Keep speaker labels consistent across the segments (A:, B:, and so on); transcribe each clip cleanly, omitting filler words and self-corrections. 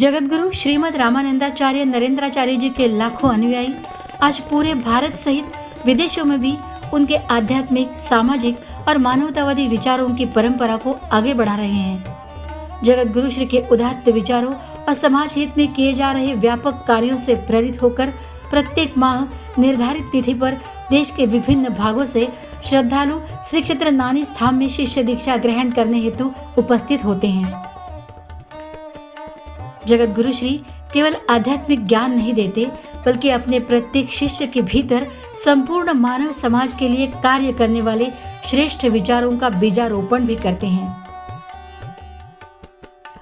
A: जगतगुरु श्रीमद रामानंदाचार्य नरेंद्राचार्य जी के लाखों अनुयायी आज पूरे भारत सहित विदेशों में भी उनके आध्यात्मिक, सामाजिक और मानवतावादी विचारों की परंपरा को आगे बढ़ा रहे हैं। जगतगुरु श्री के उदात्त विचारों और समाज हित में किए जा रहे व्यापक कार्यों से प्रेरित होकर प्रत्येक माह निर्धारित तिथि पर देश के विभिन्न भागों से श्रद्धालु श्री क्षेत्र नानी स्थान में शिष्य दीक्षा ग्रहण करने हेतु उपस्थित होते हैं। जगतगुरु श्री केवल आध्यात्मिक ज्ञान नहीं देते, बल्कि अपने प्रत्येक शिष्य के भीतर संपूर्ण मानव समाज के लिए कार्य करने वाले श्रेष्ठ विचारों का बीजारोपण भी करते हैं।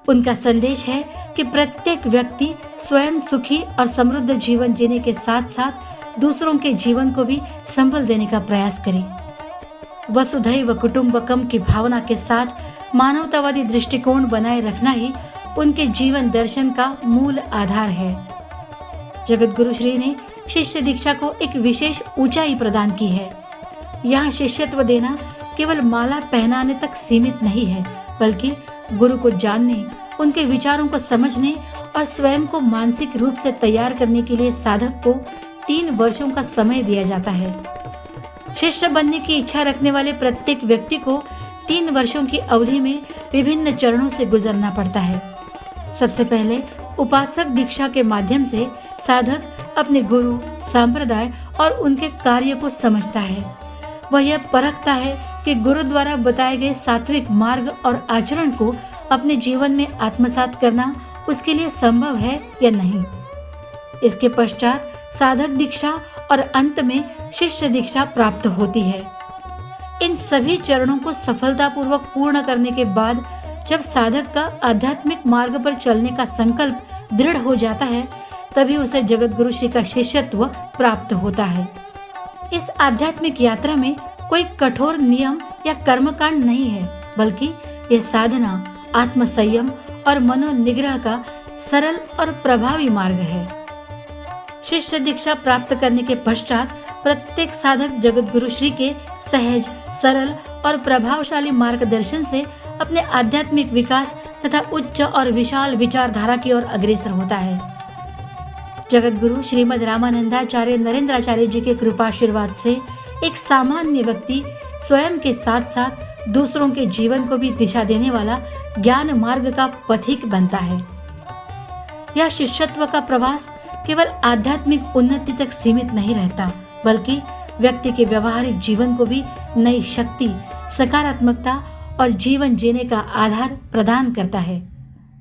A: उनका संदेश है कि प्रत्येक व्यक्ति स्वयं सुखी और समृद्ध जीवन जीने के साथ साथ दूसरों के जीवन को भी संबल देने का प्रयास करे। वसुधैव कुटुंबकम की भावना के साथ मानवतावादी दृष्टिकोण बनाए रखना ही उनके जीवन दर्शन का मूल आधार है। जगतगुरु श्री ने शिष्य दीक्षा को एक विशेष ऊंचाई प्रदान की है। यहाँ शिष्यत्व देना केवल माला पहनाने तक सीमित नहीं है, बल्कि गुरु को जानने, उनके विचारों को समझने और स्वयं को मानसिक रूप से तैयार करने के लिए साधक को 3 वर्षों का समय दिया जाता है। शिष्य बनने की इच्छा रखने वाले प्रत्येक व्यक्ति को 3 वर्षों की अवधि में विभिन्न चरणों से गुजरना पड़ता है। सबसे पहले उपासक दीक्षा के माध्यम से साधक अपने गुरु, संप्रदाय और उनके कार्य को समझता है। वह यह परखता है कि गुरु द्वारा बताए गए सात्विक मार्ग और आचरण को अपने जीवन में आत्मसात करना उसके लिए संभव है या नहीं। इसके पश्चात साधक दीक्षा और अंत में शिष्य दीक्षा प्राप्त होती है। इन सभी चरणों को सफलतापूर्वक पूर्ण करने के बाद जब साधक का आध्यात्मिक मार्ग पर चलने का संकल्प दृढ़ हो जाता है, तभी उसे जगतगुरु श्री का शिष्यत्व प्राप्त होता है। इस आध्यात्मिक यात्रा में कोई कठोर नियम या कर्मकांड नहीं है, बल्कि यह साधना, आत्मसंयम और मनोनिग्रह का सरल और प्रभावी मार्ग है। शिष्य दीक्षा प्राप्त करने के पश्चात प्रत्येक साधक जगतगुरु श्री के सहज, सरल और प्रभावशाली मार्गदर्शन से अपने आध्यात्मिक विकास तथा उच्च और विशाल विचारधारा की ओर अग्रसर होता है। जगतगुरु श्रीमद रामानंदाचार्य नरेंद्राचार्य जी के कृपाशीर्वाद से एक सामान्य व्यक्ति स्वयं के साथ साथ दूसरों के जीवन को भी दिशा देने वाला ज्ञान मार्ग का पथिक बनता है। यह शिष्यत्व का प्रवास केवल आध्यात्मिक उन्नति तक सीमित नहीं रहता, बल्कि व्यक्ति के व्यवहारिक जीवन को भी नई शक्ति, सकारात्मकता और जीवन जीने का आधार प्रदान करता है।